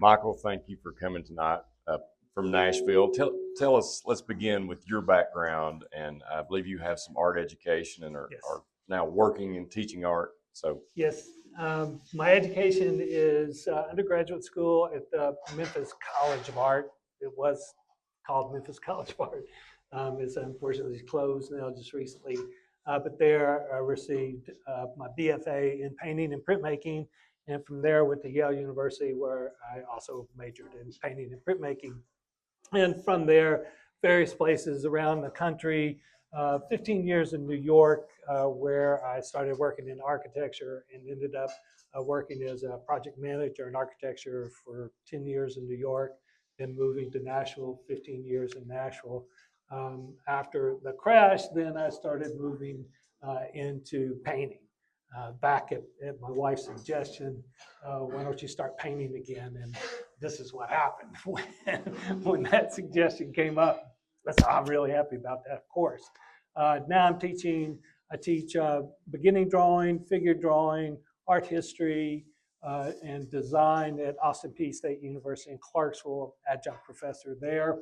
Michael, thank you for coming tonight from Nashville. Tell us, let's begin with your background. And I believe you have some art education and Yes. are now working and teaching art. So Yes, my education is undergraduate school at the Memphis College of Art. It was called Memphis College of Art. It's unfortunately closed now just recently. But there I received my BFA in painting and printmaking. And from there went to Yale University, where I also majored in painting and printmaking. And from there, various places around the country, 15 years in New York, where I started working in architecture and ended up working as a project manager in architecture for 10 years in New York, then moving to Nashville, 15 years in Nashville. After the crash, then I started moving into painting. Back at my wife's suggestion, why don't you start painting again? And this is what happened when that suggestion came up. I'm really happy about that, of course. Now I'm teaching. I teach beginning drawing, figure drawing, art history, and design at Austin Peay State University in Clarksville, adjunct professor there.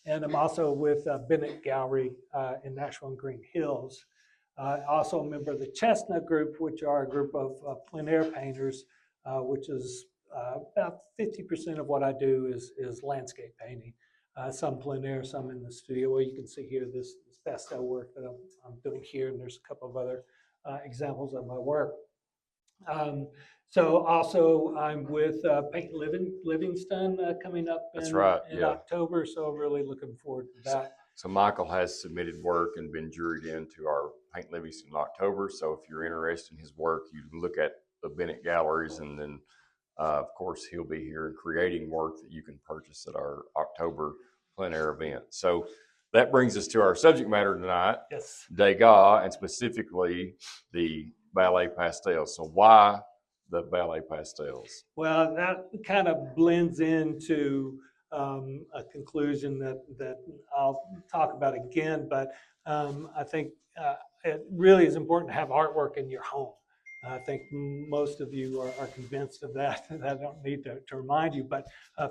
And I'm also with Bennett Gallery in Nashville and Green Hills. Also a member of the Chestnut Group, which are a group of plein air painters, which is about 50% of what I do is landscape painting. Some plein air, some in the studio. Well, you can see here this pastel work that I'm doing here, and there's a couple of other examples of my work. So also I'm with Paint Livingston coming up in October, so really looking forward to that. So Michael has submitted work and been juried into our Paint Livingston in October. So if you're interested in his work, you can look at the Bennett Galleries, and then of course he'll be here creating work that you can purchase at our October plein air event. So that brings us to our subject matter tonight, yes. Degas, and specifically the ballet pastels. So why the ballet pastels? Well, that kind of blends into a conclusion that I'll talk about again, but I think it really is important to have artwork in your home. I think most of you are convinced of that, and I don't need to remind you. But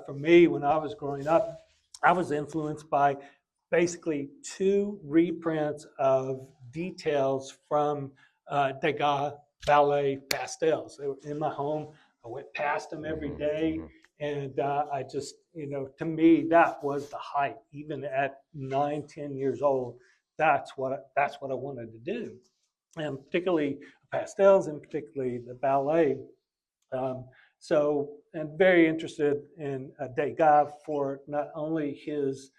for me, when I was growing up, I was influenced by basically two reprints of details from Degas ballet pastels. They were in my home. I went past them every day. And I just, to me, that was the height. Even at 9, 10 years old, that's what I wanted to do. And particularly pastels, and particularly the ballet. And very interested in Degas for not only his,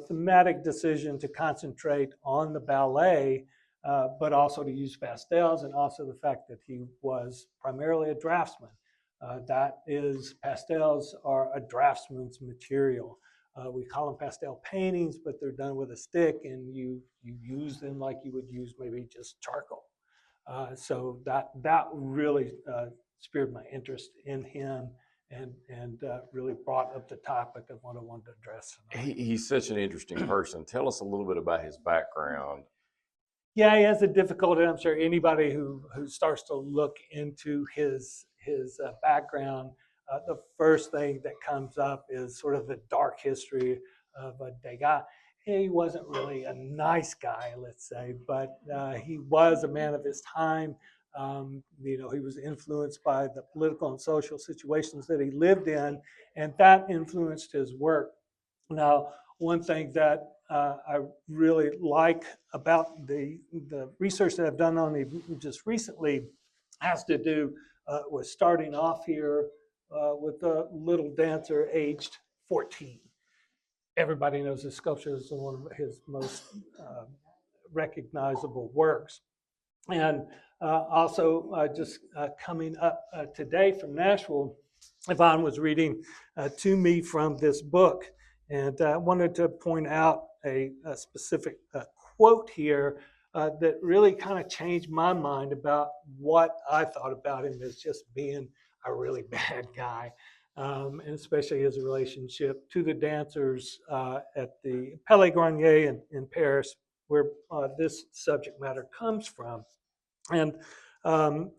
thematic decision to concentrate on the ballet, but also to use pastels, and also the fact that he was primarily a draftsman. Pastels are a draftsman's material. We call them pastel paintings, but they're done with a stick, and you use them like you would use maybe just charcoal. So that really spurred my interest in him, and really brought up the topic of what I wanted to address tonight. He's such an interesting person. Tell us a little bit about his background. Yeah, he has a difficulty. I'm sure anybody who starts to look into his background, the first thing that comes up is sort of the dark history of Degas. He wasn't really a nice guy, let's say, but he was a man of his time. He was influenced by the political and social situations that he lived in, and that influenced his work. Now, one thing that I really like about the research that I've done on him just recently has to do with starting off here with a little dancer aged 14. Everybody knows his sculpture is one of his most recognizable works. And also just coming up today from Nashville, Yvonne was reading to me from this book, and I wanted to point out a specific quote here that really kind of changed my mind about what I thought about him as just being a really bad guy. And especially his relationship to the dancers at the Palais Garnier in Paris, where this subject matter comes from. And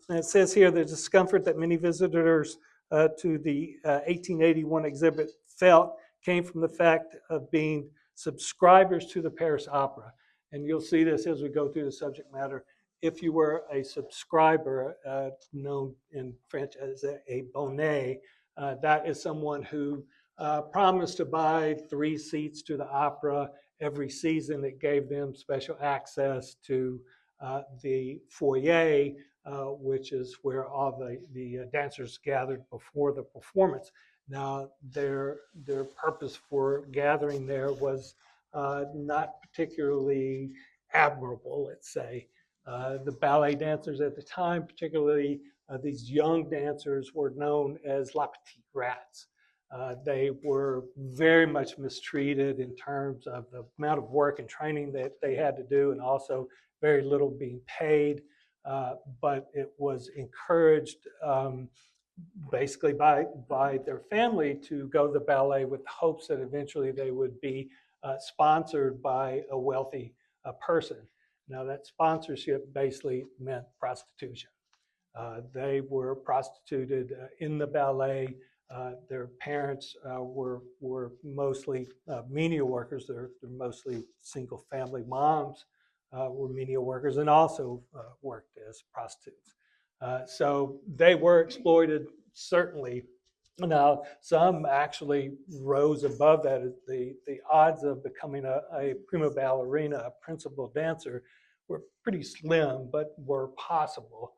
it says here, the discomfort that many visitors to the 1881 exhibit felt came from the fact of being subscribers to the Paris Opera. And you'll see this as we go through the subject matter. If you were a subscriber, known in French as a bonnet, that is someone who promised to buy 3 seats to the opera every season. It gave them special access to the foyer, which is where all the dancers gathered before the performance. Now, their purpose for gathering there was not particularly admirable, let's say. The ballet dancers at the time, particularly these young dancers, were known as la petite rats. They were very much mistreated in terms of the amount of work and training that they had to do, and also very little being paid. But it was encouraged basically by their family to go to the ballet with the hopes that eventually they would be sponsored by a wealthy person. Now, that sponsorship basically meant prostitution. They were prostituted in the ballet. Their parents were mostly menial workers. They're mostly single family moms were menial workers and also worked as prostitutes. So they were exploited, certainly. Now, some actually rose above that. The odds of becoming a prima ballerina, a principal dancer, were pretty slim, but were possible.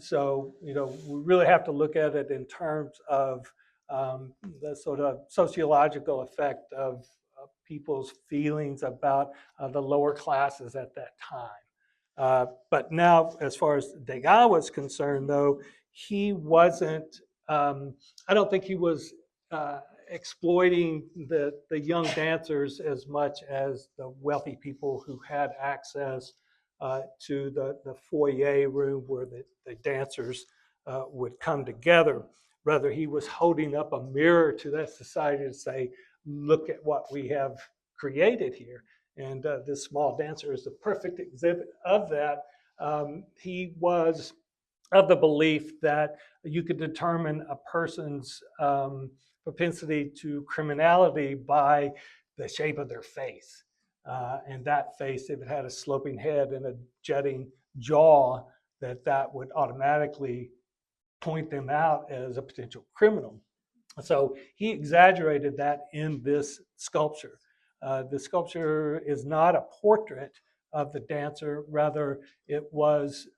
So, we really have to look at it in terms of the sort of sociological effect of people's feelings about the lower classes at that time. But now, as far as Degas was concerned, though, he wasn't, I don't think he was exploiting the young dancers as much as the wealthy people who had access to the foyer room where the dancers would come together. Rather, he was holding up a mirror to that society to say, look at what we have created here. And this small dancer is the perfect exhibit of that. He was of the belief that you could determine a person's propensity to criminality by the shape of their face. And that face, if it had a sloping head and a jutting jaw, that would automatically point them out as a potential criminal. So he exaggerated that in this sculpture. The sculpture is not a portrait of the dancer. Rather, it was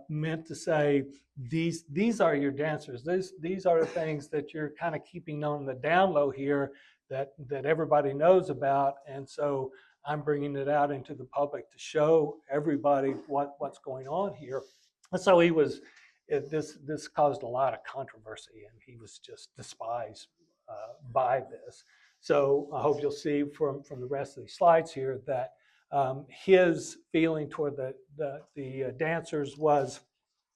meant to say, these are your dancers. These are the things that you're kind of keeping on the down low here that everybody knows about. And so I'm bringing it out into the public to show everybody what's going on here. And so this caused a lot of controversy, and he was just despised by this. So I hope you'll see from the rest of these slides here that his feeling toward the dancers was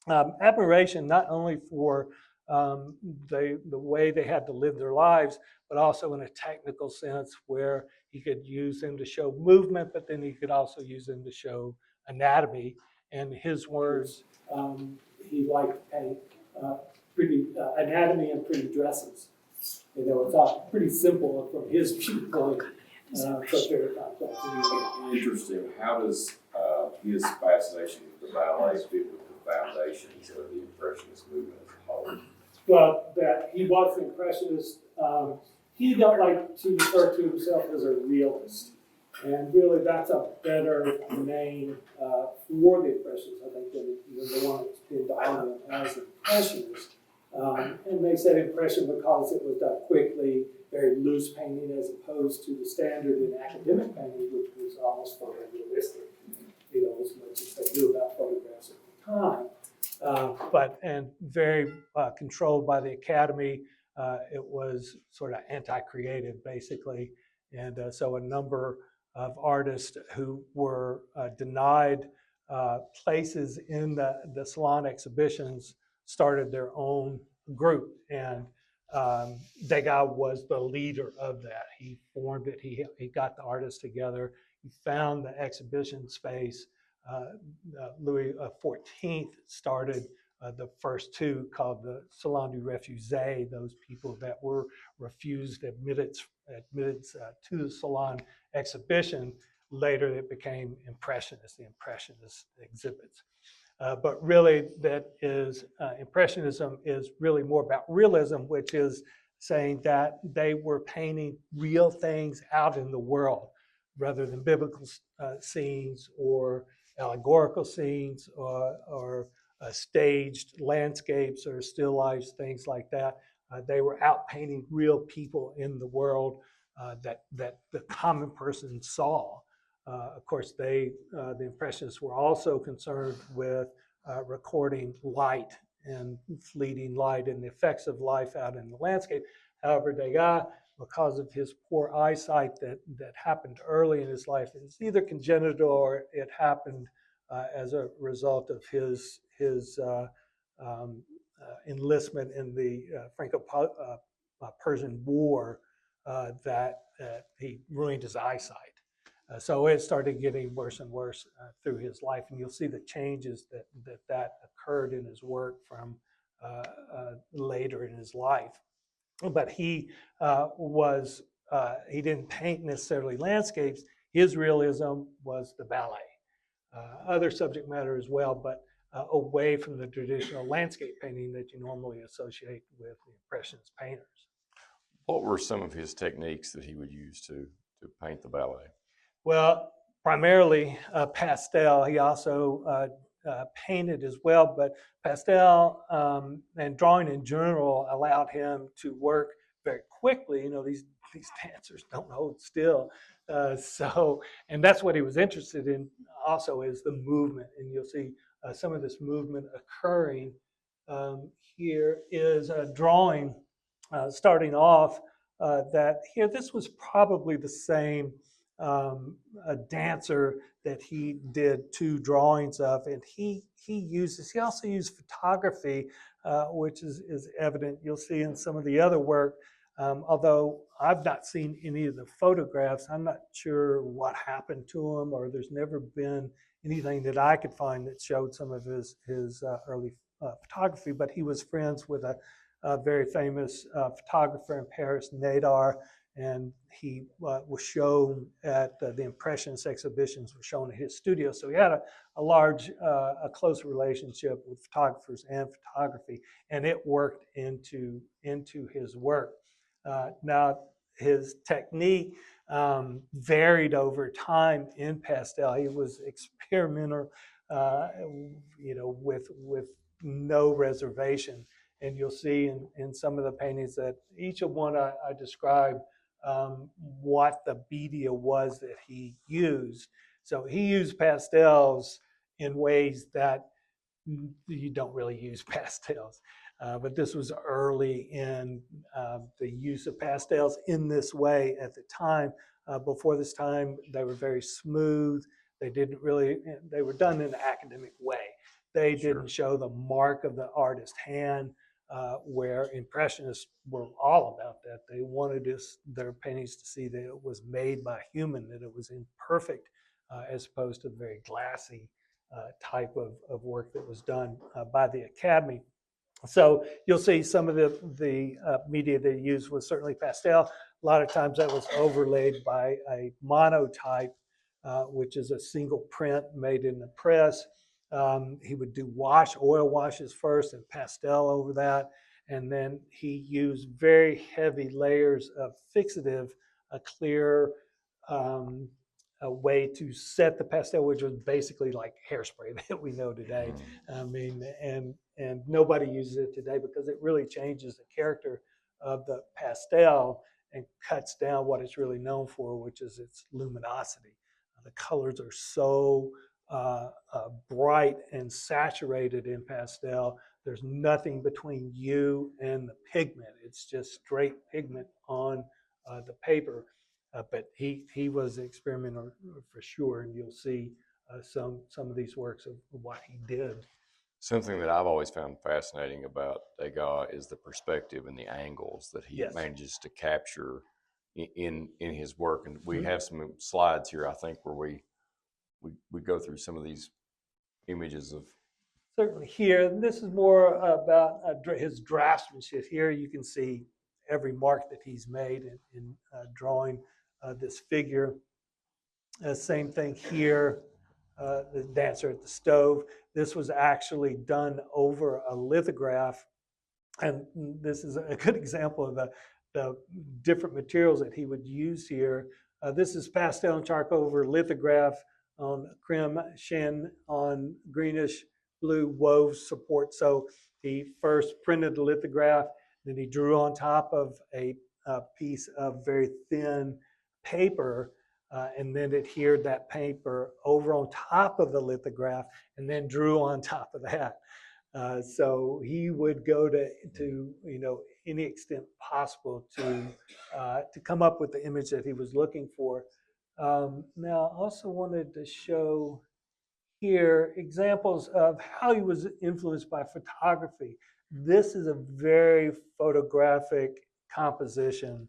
admiration, not only for the way they had to live their lives, but also in a technical sense where he could use them to show movement, but then he could also use them to show anatomy. And his words, he liked to paint pretty anatomy and pretty dresses. It's all pretty simple from his viewpoint, but very complex. Interesting. How does his fascination with the ballet fit with the foundations of the Impressionist movement as a whole? Well, that he was an Impressionist. He don't like to refer to himself as a realist. And really, that's a better name for the Impressionists, I think, than the one that's been dominant as Impressionist. And they said Impression because it was done quickly, very loose painting, as opposed to the standard in academic painting, which was almost photorealistic, as much as they knew about photographs at the time. And very controlled by the Academy. It was sort of anti-creative, basically. And so a number of artists who were denied places in the salon exhibitions started their own group. And Degas was the leader of that. He formed it. He got the artists together. He found the exhibition space. Louis XIV started the first two called the Salon du Refusé, those people that were refused admittance to the Salon exhibition. Later it became Impressionists, the Impressionist exhibits. But really that is, Impressionism is really more about realism, which is saying that they were painting real things out in the world rather than biblical scenes or allegorical scenes or staged landscapes or still lifes, things like that. They were out painting real people in the world that the common person saw. Of course, the Impressionists were also concerned with recording light and fleeting light and the effects of life out in the landscape. However, Degas, because of his poor eyesight that happened early in his life, it's either congenital or it happened as a result of his enlistment in the Franco-Persian War, that he ruined his eyesight. So it started getting worse and worse through his life, and you'll see the changes that occurred in his work from later in his life. But he he didn't paint necessarily landscapes. His realism was the ballet. Other subject matter as well, but away from the traditional landscape painting that you normally associate with the Impressionist painters. What were some of his techniques that he would use to paint the ballet? Well, primarily pastel. He also painted as well, but pastel and drawing in general allowed him to work very quickly. You know, these dancers don't hold still. And that's what he was interested in also, is the movement. And you'll see some of this movement occurring. Here is a drawing starting off that here, this was probably the same a dancer that he did two drawings of, and he also used photography, which is evident. You'll see in some of the other work, although I've not seen any of the photographs. I'm not sure what happened to him, or there's never been anything that I could find that showed some of his early photography. But he was friends with a very famous photographer in Paris, Nadar, and he was shown at the Impressionist exhibitions, were shown at his studio. So he had a close relationship with photographers and photography, and it worked into his work. Now, his technique varied over time in pastel. He was experimental, with no reservation. And you'll see in some of the paintings that each of one I described what the media was that he used. So he used pastels in ways that you don't really use pastels. But this was early in the use of pastels in this way at the time. Before this time, they were very smooth. They were done in an academic way. They didn't show the mark of the artist's hand, where Impressionists were all about that. They wanted their paintings to see that it was made by a human, that it was imperfect, as opposed to the very glassy type of work that was done by the Academy. So you'll see some of the media they used was certainly pastel. A lot of times that was overlaid by a monotype, which is a single print made in the press. He would do oil washes first and pastel over that. And then he used very heavy layers of fixative, a clear a way to set the pastel, which was basically like hairspray that we know today. I mean, and nobody uses it today because it really changes the character of the pastel and cuts down what it's really known for, which is its luminosity. The colors are so bright and saturated in pastel. There's nothing between you and the pigment. It's just straight pigment on the paper. But he was an experimenter for sure, and you'll see some of these works of what he did. Something that I've always found fascinating about Degas is the perspective and the angles that he manages to capture in his work. And we have some slides here, I think, where we go through some of these images of certainly here. And this is more about his draftsmanship. Here you can see every mark that he's made in drawing this figure. Same thing here, the dancer at the stove. This was actually done over a lithograph. And this is a good example of the different materials that he would use here. This is pastel and charcoal over lithograph on creme shin on greenish blue wove support. So he first printed the lithograph, then he drew on top of a piece of very thin paper, and then adhered that paper over on top of the lithograph, and then drew on top of that. So he would go to any extent possible to come up with the image that he was looking for. Now, I also wanted to show here examples of how he was influenced by photography. This is a very photographic composition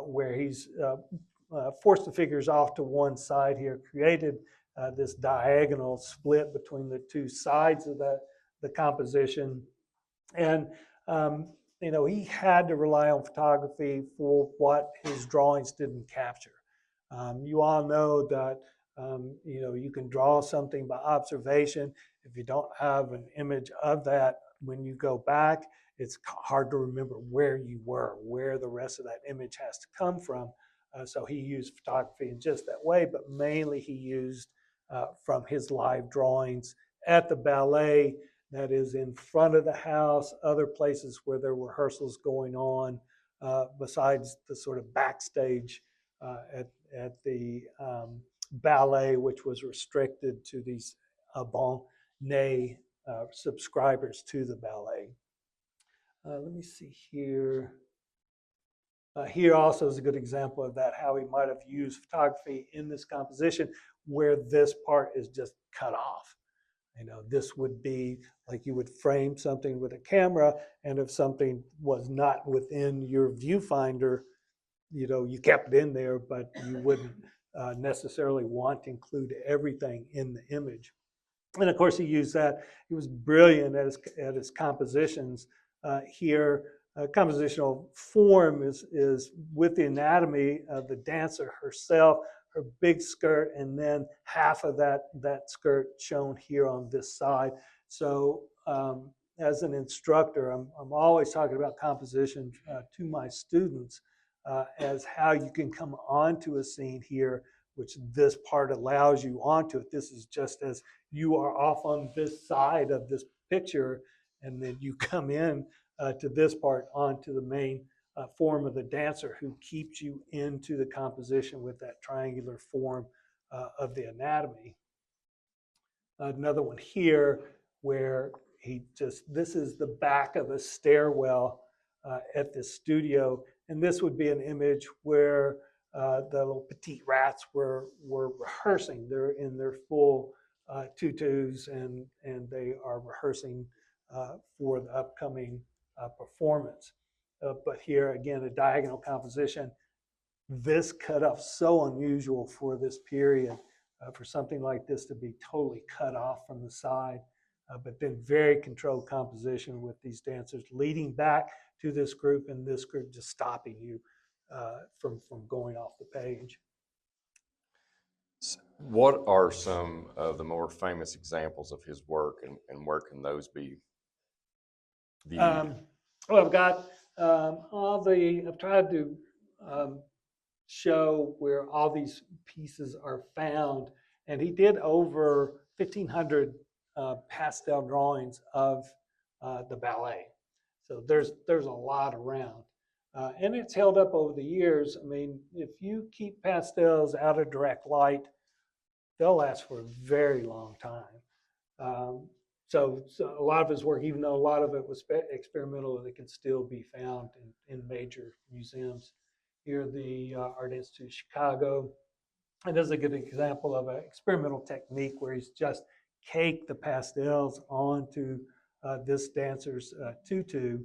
where he's forced the figures off to one side here, created this diagonal split between the two sides of the composition. And, he had to rely on photography for what his drawings didn't capture. You all know that, you can draw something by observation. If you don't have an image of that, when you go back, it's hard to remember where you were, where the rest of that image has to come from. So he used photography in just that way, but mainly he used from his live drawings at the ballet that is in front of the house, other places where there were rehearsals going on, besides the sort of backstage at the ballet, which was restricted to these abonnés, subscribers to the ballet. Let me see here. Here also is a good example of that, how he might have used photography in this composition where this part is just cut off. This would be like you would frame something with a camera, and if something was not within your viewfinder, you kept it in there, but you wouldn't necessarily want to include everything in the image. And of course, he used that. He was brilliant at his compositions. Here, compositional form is with the anatomy of the dancer herself, her big skirt, and then half of that skirt shown here on this side. So as an instructor, I'm always talking about composition to my students as how you can come onto a scene here, which this part allows you onto it. This is just as you are off on this side of this picture, and then you come in to this part onto the main form of the dancer, who keeps you into the composition with that triangular form of the anatomy. Another one here where this is the back of a stairwell at this studio, and this would be an image where the little petite rats were rehearsing. They're in their full tutus, and they are rehearsing for the upcoming performance. But here again, a diagonal composition. This cut off so unusual for this period, for something like this to be totally cut off from the side, but then very controlled composition with these dancers leading back to this group, and this group just stopping you from going off the page. What are some of the more famous examples of his work, and where can those be viewed? Well, I've got I've tried to show where all these pieces are found, and he did over 1,500 pastel drawings of the ballet. So there's a lot around, and it's held up over the years. I mean, if you keep pastels out of direct light, they'll last for a very long time. So a lot of his work, even though a lot of it was experimental, it can still be found in major museums. Here, the Art Institute of Chicago, and this is a good example of an experimental technique where he's just caked the pastels onto this dancer's tutu.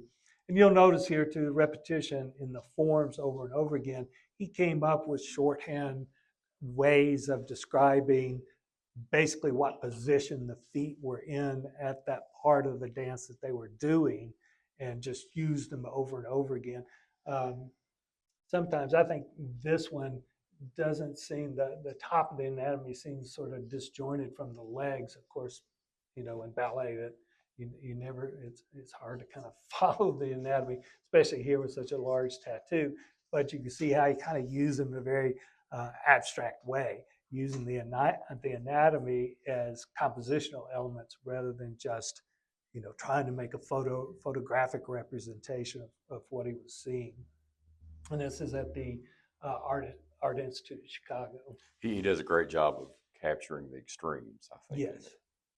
And you'll notice here too, repetition in the forms over and over again. He came up with shorthand ways of describing basically what position the feet were in at that part of the dance that they were doing, and just used them over and over again. Sometimes I think this one doesn't seem, the top of the anatomy seems sort of disjointed from the legs. Of course, in ballet, that you never, it's hard to kind of follow the anatomy, especially here with such a large tattoo. But you can see how you kind of use them in a very abstract way, using the anatomy as compositional elements rather than just trying to make a photographic representation of what he was seeing. And this is at the Art Institute of Chicago. He does a great job of capturing the extremes, I think. Yes.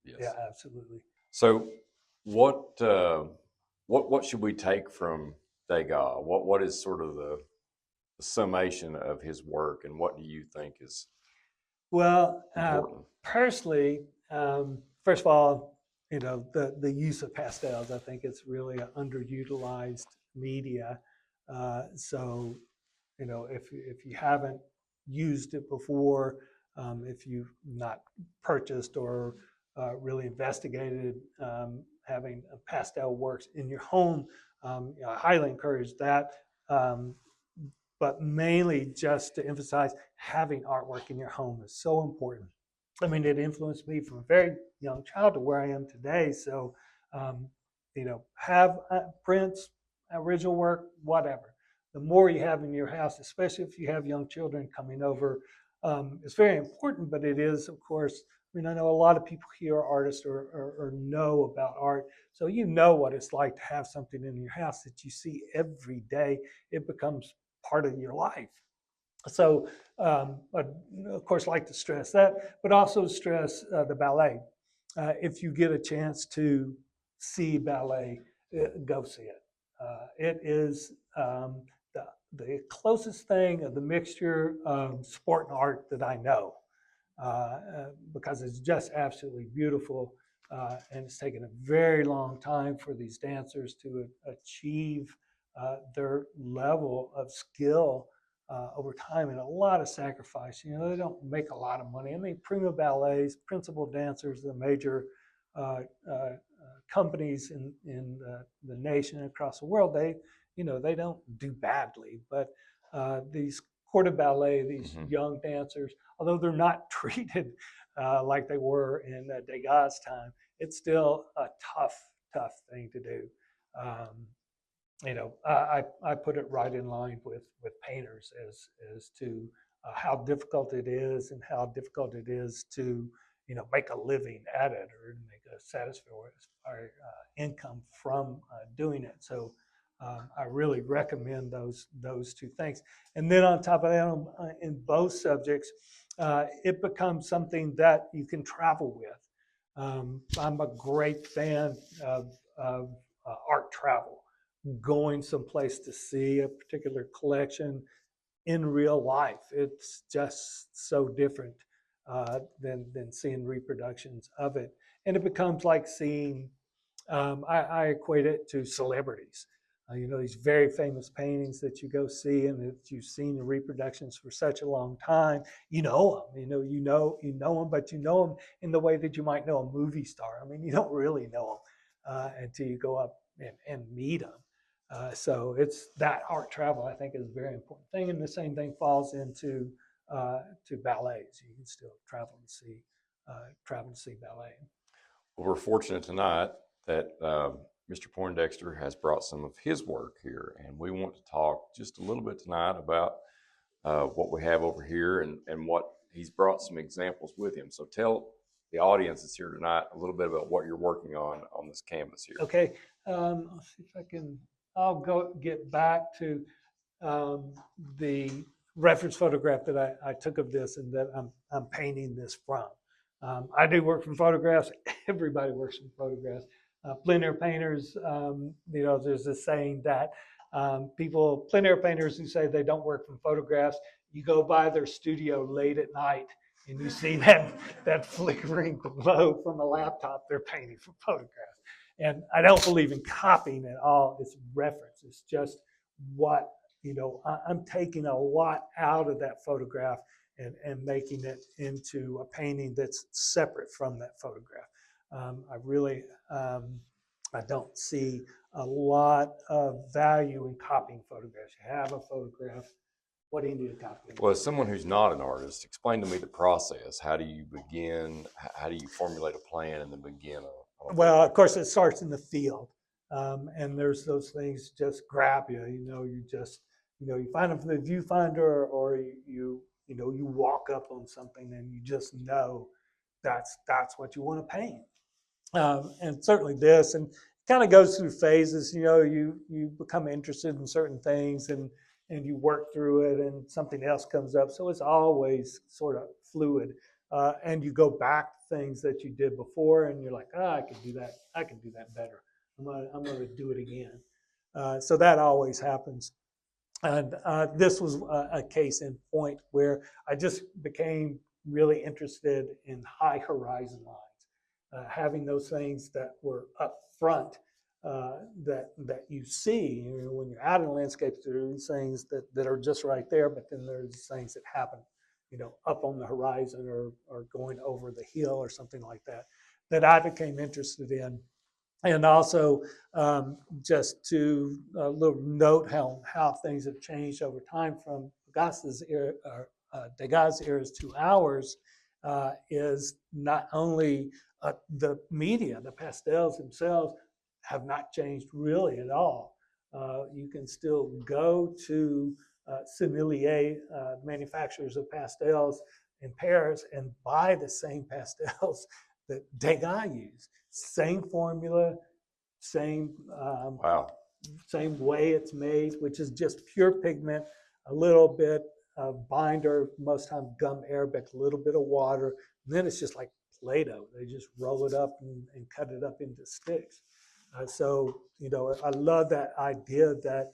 Yes. Yeah, absolutely. So what should we take from Degas? What is sort of the summation of his work, and what do you think is Well, important? personally, first of all, the use of pastels, I think it's really an underutilized media. So, if you haven't used it before, if you've not purchased or really investigated having pastel works in your home, I highly encourage that. But mainly just to emphasize, having artwork in your home is so important. I mean, it influenced me from a very young child to where I am today. So, have prints, original work, whatever. The more you have in your house, especially if you have young children coming over, it's very important. But it is, of course, I know a lot of people here are artists or know about art. So you know what it's like to have something in your house that you see every day. It becomes part of your life. So, I'd, of course, like to stress that, but also stress the ballet. If you get a chance to see ballet, go see it. It is the closest thing of the mixture of sport and art that I know, because it's just absolutely beautiful. And it's taken a very long time for these dancers to achieve their level of skill over time, and a lot of sacrifice. They don't make a lot of money. I mean, prima ballets, principal dancers, the major companies in the nation and across the world, they don't do badly. But these corps de ballet, these young dancers, although they're not treated like they were in Degas' time, it's still a tough thing to do. I put it right in line with painters as to how difficult it is, and how difficult it is to make a living at it, or make a satisfactory income from doing it. So I really recommend those two things. And then on top of that, in both subjects, it becomes something that you can travel with. I'm a great fan of art travel, going someplace to see a particular collection in real life. It's just so different than seeing reproductions of it. And it becomes like seeing, I equate it to celebrities. These very famous paintings that you go see and that you've seen in reproductions for such a long time. You know them, you know them, but you know them in the way that you might know a movie star. I mean, you don't really know them until you go up and meet them. So it's that art travel, I think, is a very important thing. And the same thing falls into to ballets. You can still travel to see ballet. Well, we're fortunate tonight that Mr. Pointdexter has brought some of his work here, and we want to talk just a little bit tonight about what we have over here, and what he's brought some examples with him. So tell the audience that's here tonight a little bit about what you're working on this canvas here. Okay, let's see if I can. I'll go get back to the reference photograph that I took of this, and that I'm painting this from. I do work from photographs. Everybody works from photographs. Plein air painters, there's this saying that plein air painters who say they don't work from photographs, you go by their studio late at night and you see that flickering glow from a laptop, they're painting from photographs. And I don't believe in copying at all. It's reference. It's just what, I'm taking a lot out of that photograph and making it into a painting that's separate from that photograph. I really, I don't see a lot of value in copying photographs. You have a photograph, what do you need to copy? Well, as someone who's not an artist, explain to me the process. How do you begin? How do you formulate a plan and then begin a Well, of course, it starts in the field, and there's those things just grab you. You just, you find them from the viewfinder, or you walk up on something and you just know that's what you want to paint. And certainly this, and kind of goes through phases. You become interested in certain things, and you work through it, and something else comes up. So it's always sort of fluid. And you go back to things that you did before, and you're like, I could do that. I can do that better. I'm gonna do it again. So that always happens. And this was a case in point where I just became really interested in high horizon lines, having those things that were up front, that you see. When you're out in landscapes, there are these things that are just right there, but then there's things that happen, up on the horizon, or going over the hill or something like that I became interested in. And also, just to a little note how things have changed over time from Degas's era, Degas' eras to ours, is not only the media, the pastels themselves have not changed really at all. You can still go to sommelier manufacturers of pastels in Paris and buy the same pastels that Degas used. Same formula, same Wow. same way it's made, which is just pure pigment, a little bit of binder, most times gum arabic, a little bit of water, and then it's just like Play-Doh. They just roll it up and cut it up into sticks. So I love that idea that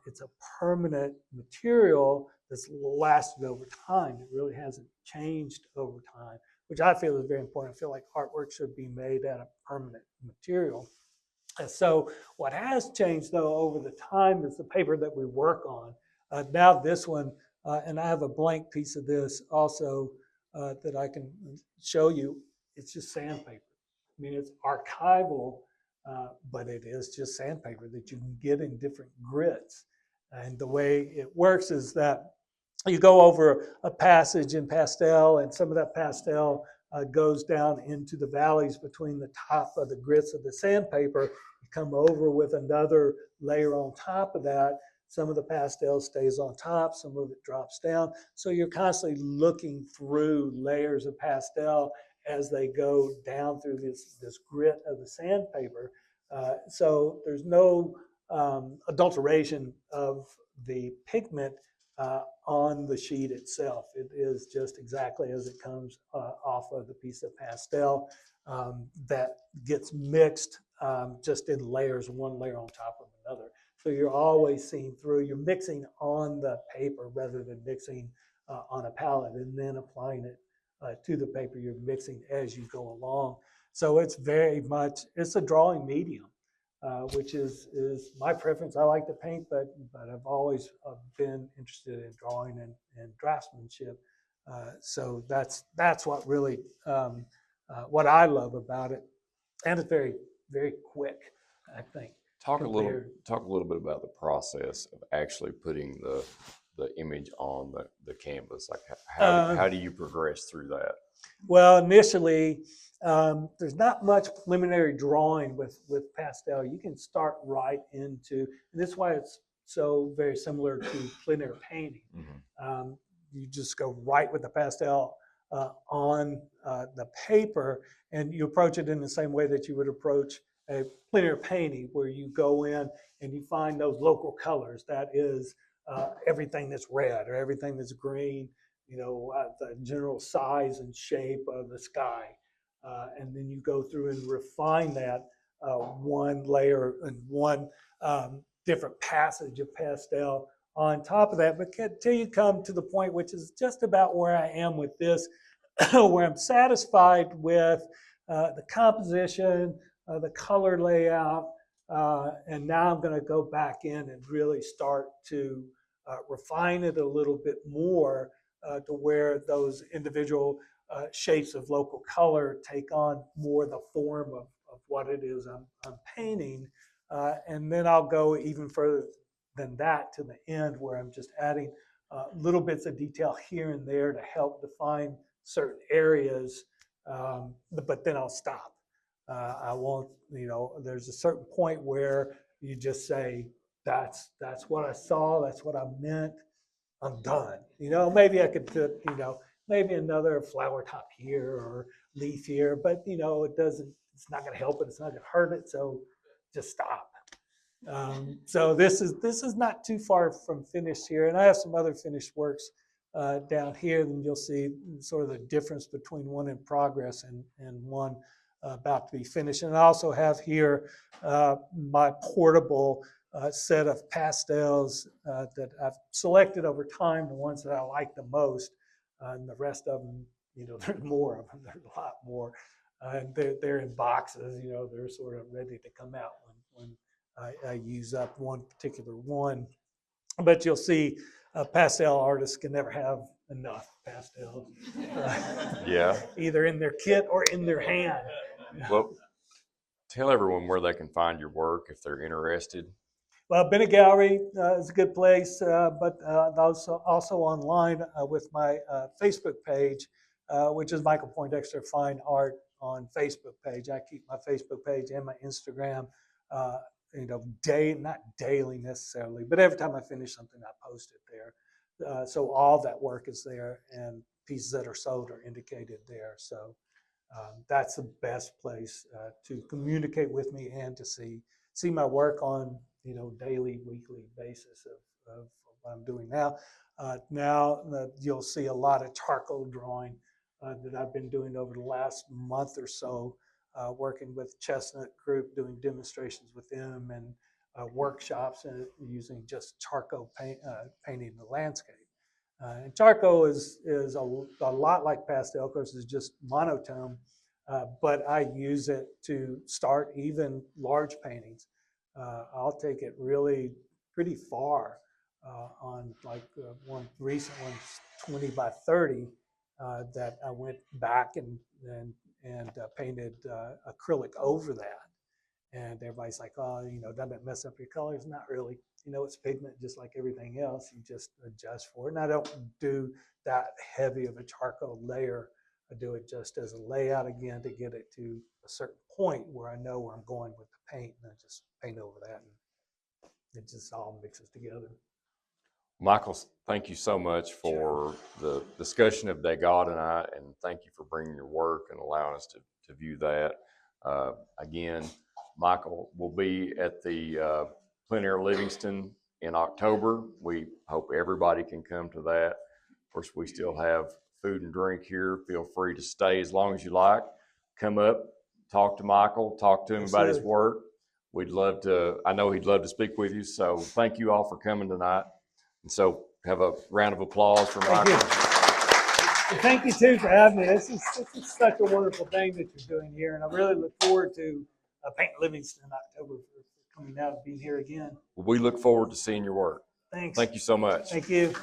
it's a permanent material that's lasted over time. It really hasn't changed over time, which I feel is very important. I feel like artwork should be made out of permanent material. And so what has changed, though, over the time is the paper that we work on. Now this one, and I have a blank piece of this also that I can show you. It's just sandpaper. I mean, it's archival, but it is just sandpaper that you can get in different grits. And the way it works is that you go over a passage in pastel, and some of that pastel goes down into the valleys between the top of the grits of the sandpaper. You come over with another layer on top of that. Some of the pastel stays on top, some of it drops down. So you're constantly looking through layers of pastel as they go down through this grit of the sandpaper. So there's no adulteration of the pigment on the sheet itself. It is just exactly as it comes off of the piece of pastel that gets mixed just in layers, one layer on top of another. So you're always seeing through, you're mixing on the paper rather than mixing on a palette and then applying it to the paper. You're mixing as you go along. So it's very much, it's a drawing medium. Which is my preference. I like to paint, but I've always been interested in drawing and draftsmanship. So that's what really what I love about it, and it's very, very quick, I think. Talk a little bit about the process of actually putting the image on the canvas. Like how do you progress through that? Well, initially, there's not much preliminary drawing with pastel. You can start right into, and this is why it's so very similar to plein air painting. Mm-hmm. You just go right with the pastel on the paper, and you approach it in the same way that you would approach a plein air painting, where you go in and you find those local colors. That is everything that's red or everything that's green, the general size and shape of the sky. And then you go through and refine that one layer and one different passage of pastel on top of that, but until you come to the point, which is just about where I am with this, where I'm satisfied with the composition, the color layout, and now I'm going to go back in and really start to refine it a little bit more to where those individual shapes of local color take on more the form of what it is I'm painting. And then I'll go even further than that to the end where I'm just adding little bits of detail here and there to help define certain areas, but then I'll stop. I won't, there's a certain point where you just say, that's what I saw, that's what I meant, I'm done. Maybe I could put, maybe another flower top here or leaf here, but it's not gonna help it, it's not gonna hurt it, so just stop. So this is not too far from finished here, and I have some other finished works down here. Then you'll see sort of the difference between one in progress and one about to be finished. And I also have here my portable set of pastels that I've selected over time, the ones that I like the most, and the rest of them, there's more of them. There's a lot more, and they're in boxes. They're sort of ready to come out when I use up one particular one. But you'll see pastel artists can never have enough pastels. Yeah. Either in their kit or in their hand. Well, tell everyone where they can find your work if they're interested. Well, Bennett Gallery is a good place, but also online with my Facebook page, which is Michael Pointdexter Fine Art on Facebook page. I keep my Facebook page and my Instagram not daily necessarily, but every time I finish something, I post it there. So all that work is there, and pieces that are sold are indicated there. So that's the best place to communicate with me and to see my work on daily, weekly basis of what I'm doing now. Now you'll see a lot of charcoal drawing that I've been doing over the last month or so. Working with Chestnut Group, doing demonstrations with them and workshops using just charcoal painting the landscape. And charcoal is a lot like pastel, of course, it's just monotone, but I use it to start even large paintings. I'll take it really pretty far on like one recent one, 20 by 30, that I went back and painted acrylic over that. And everybody's like, oh, doesn't it mess up your colors? Not really. It's pigment just like everything else. You just adjust for it. And I don't do that heavy of a charcoal layer. I do it just as a layout again to get it to a certain point where I know where I'm going with the paint, and I just paint over that, and it just all mixes together. Michael, thank you so much for the discussion of Degas tonight, and thank you for bringing your work and allowing us to view that. Again, Michael will be at the Plein Air Livingston in October. We hope everybody can come to that. Of course, we still have food and drink here. Feel free to stay as long as you like. Come up, talk to Michael, talk to him about his work. I know he'd love to speak with you. So thank you all for coming tonight. And so have a round of applause for Michael. Thank you too for having me. This is such a wonderful thing that you're doing here. And I really look forward to painting Livingston in October for coming out and being here again. We look forward to seeing your work. Thanks. Thank you so much. Thank you.